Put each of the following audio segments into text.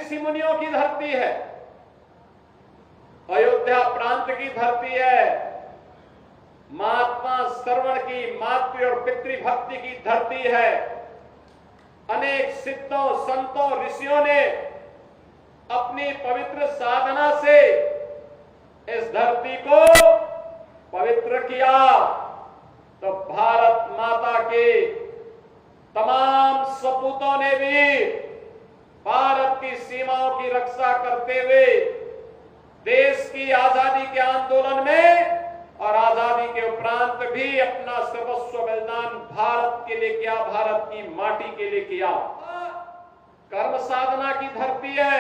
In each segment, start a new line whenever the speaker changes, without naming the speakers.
ऋषि मुनियों की धरती है, अयोध्या प्रांत की धरती है, महात्मा श्रवण की, मातृ और पितृभक्ति की धरती है। अनेक सिद्धों, संतों, ऋषियों ने अपनी पवित्र साधना से इस धरती को पवित्र किया। तो भारत माता के तमाम सपूतों ने भी भारत की सीमाओं की रक्षा करते हुए देश की आजादी के आंदोलन में और आजादी के उपरांत भी अपना सर्वस्व बलिदान भारत के लिए किया, भारत की माटी के लिए किया। कर्म साधना की धरती है,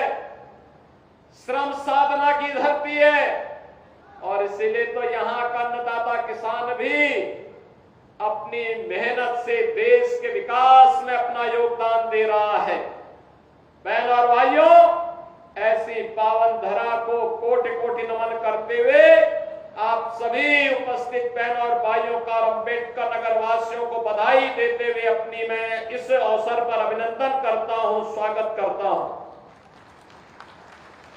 श्रम साधना की धरती है, और इसीलिए तो यहां का अन्नदाता किसान भी अपनी मेहनत से देश के विकास में अपना योगदान दे रहा है। बहनों और भाइयों, ऐसी पावन धरा को कोटि कोटि नमन करते हुए आप सभी उपस्थित बहनों और भाइयों का अम्बेडकर नगर वासियों को बधाई देते हुए अपनी मैं इस अवसर पर अभिनंदन करता हूं, स्वागत करता हूं।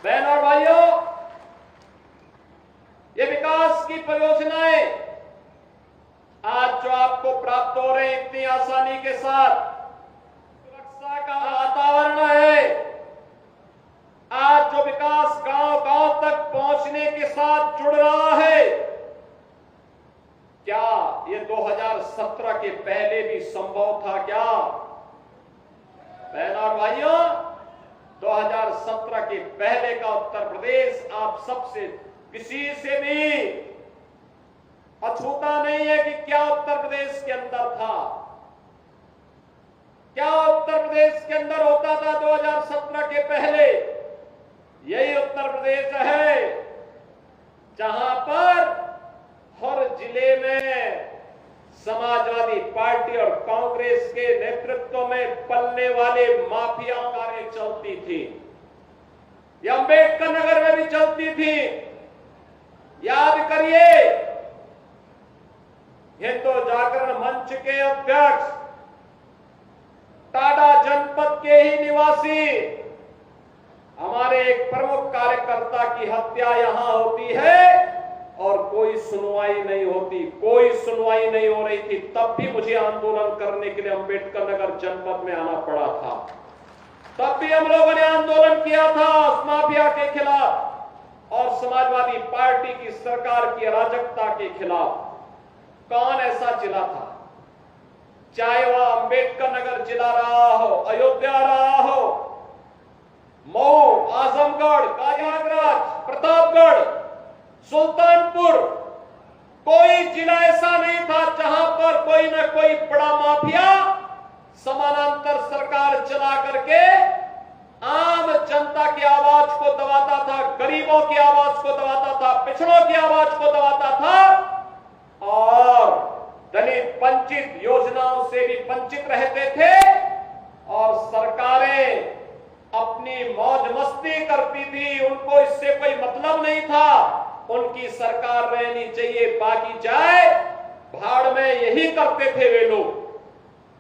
बहनों और भाइयों, ये विकास की परियोजनाएं आज जो आपको प्राप्त हो रहे इतनी आसानी के साथ, सुरक्षा का वातावरण है, आज जो विकास गांव गांव तक पहुंचने के साथ जुड़ रहा है, क्या ये 2017 के पहले भी संभव था क्या? बहनों और भाइयों, 2017 के पहले का उत्तर प्रदेश आप सबसे किसी से भी अछूता नहीं है कि क्या उत्तर प्रदेश के अंदर था, क्या उत्तर प्रदेश के अंदर होता था 2017 के पहले। यही उत्तर प्रदेश है जहां पर हर जिले में समाजवादी पार्टी और कांग्रेस के नेतृत्व में पलने वाले माफियाओं कार्य चलती थी। यह अम्बेडकर नगर में भी चलती थी। याद करिए, हिंदू जागरण मंच के अध्यक्ष, टाडा जनपद के ही निवासी, हमारे एक प्रमुख कार्यकर्ता की हत्या यहां होती है और कोई सुनवाई नहीं होती, कोई सुनवाई नहीं हो रही थी। तब भी मुझे आंदोलन करने के लिए अम्बेडकर नगर जनपद में आना पड़ा था। तब भी हम लोगों ने आंदोलन किया था उस माफिया के खिलाफ और समाजवादी पार्टी की सरकार की अराजकता के खिलाफ। कौन ऐसा जिला था, चाहे वह अम्बेडकर नगर जिला रहा हो, अयोध्या रहा हो, मऊ, आजमगढ़, प्रयागराज, प्रतापगढ़, सुल्तानपुर, कोई जिला ऐसा नहीं था जहां पर कोई न कोई बड़ा माफिया समानांतर सरकार चला करके आम जनता की आवाज को दबाता था, गरीबों की आवाज को दबाता था, पिछड़ों की आवाज को दबाता था और दलित वंचित योजनाओं से भी वंचित रहते थे। और सरकारें अपनी मौज मस्ती करती थी, उनको इससे कोई मतलब नहीं था। उनकी सरकार रहनी चाहिए, बाकी जाए भाड़ में, यही करते थे वे लोग।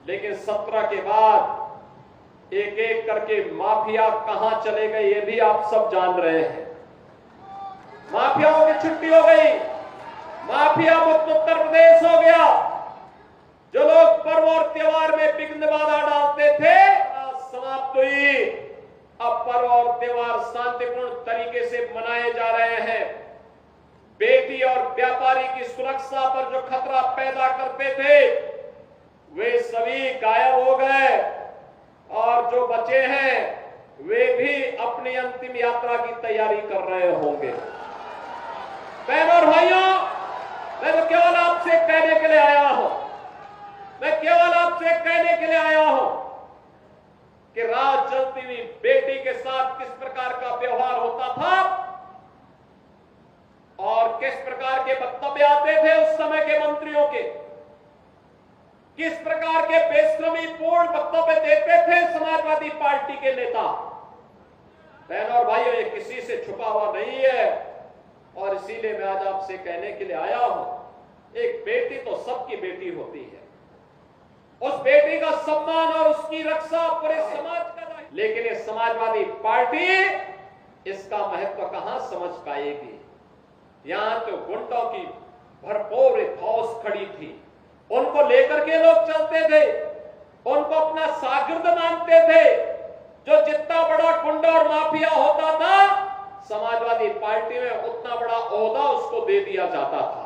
लेकिन 17 के बाद एक एक करके माफिया कहां चले गए ये भी आप सब जान रहे हैं। माफियाओं की छुट्टी हो गई, माफिया मुक्त उत्तर प्रदेश हो गया। जो लोग पर्व और त्योहार में विघ्न बाधा डालते थे, समाप्त हुई। अब पर्व और त्योहार शांतिपूर्ण तरीके से मनाए जा रहे हैं। बेटी और व्यापारी की सुरक्षा पर जो खतरा पैदा करते थे वे सभी गायब हो गए और जो बचे हैं वे भी अपनी अंतिम यात्रा की तैयारी कर रहे होंगे। बहनों और भाइयों, मैं तो केवल आपसे कहने के लिए आया हूं, मैं केवल आपसे कहने के लिए आया हूं कि रात जलती हुई बेटी के साथ किस प्रकार का व्यवहार होता था और किस प्रकार के वक्तव्य आते थे उस समय के मंत्रियों के, किस प्रकार के बेशर्मी पूर्ण वक्तव्य देते थे समाजवादी पार्टी के नेता। बहनों और भाइयों, ये किसी से छुपा हुआ नहीं है और इसीलिए मैं आज आपसे कहने के लिए आया हूं, एक बेटी तो सबकी बेटी होती है, उस बेटी का सम्मान और उसकी रक्षा पूरे समाज का। लेकिन ये समाजवादी पार्टी इसका महत्व कहां समझ पाएगी। यहां तो गुंडों की भरपूर फौज खड़ी थी, उनको लेकर के लोग चलते थे, उनको अपना शागिर्द मानते थे। जो जितना बड़ा गुंडा और माफिया होता था, समाजवादी पार्टी में उतना बड़ा ओहदा उसको दे दिया जाता था।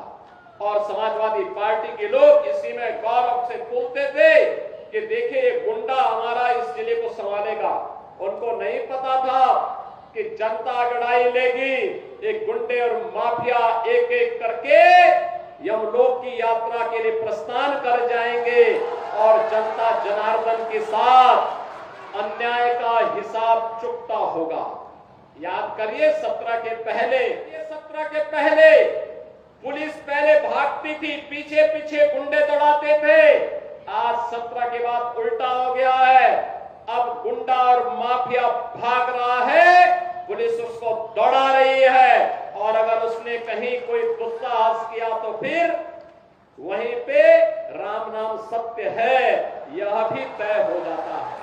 और समाजवादी पार्टी के लोग इसी में गौरव से बोलते थे कि देखिए ये गुंडा हमारा इस जिले को संभालेगा। उनको नहीं पता था कि जनता अगड़ाई लेगी, एक गुंडे और माफिया एक एक करके यमलोक की यात्रा के लिए प्रस्थान कर जाएंगे और जनता जनार्दन के साथ अन्याय का हिसाब चुकता होगा। याद करिए 17 के पहले पुलिस पहले भागती थी, पीछे पीछे गुंडे दौड़ाते थे। आज 17 के बाद उल्टा हो गया है, अब गुंडा और माफिया भाग रहा है, पुलिस उसको दौड़ा रही है। और अगर उसने कहीं कोई दुस्साहस किया तो फिर वहीं पे राम नाम सत्य है, यह भी तय हो जाता है।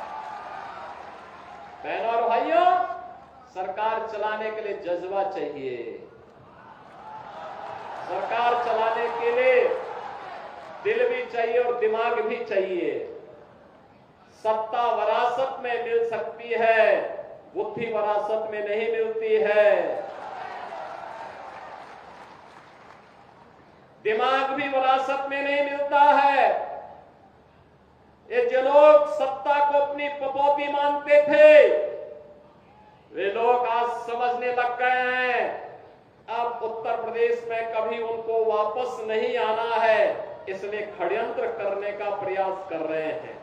बहनों और भाइयों, सरकार चलाने के लिए जज्बा चाहिए, सरकार चलाने के लिए दिल भी चाहिए और दिमाग भी चाहिए। सत्ता वरासत में मिल सकती है, बुद्धि वरासत में नहीं मिलती है। दिमाग भी वरासत में नहीं मिलता है। ये जो लोग सत्ता को अपनी पपौती मानते थे, वे लोग आज समझने लग गए हैं अब उत्तर प्रदेश में कभी उनको वापस नहीं आना है, इसलिए षड्यंत्र करने का प्रयास कर रहे हैं।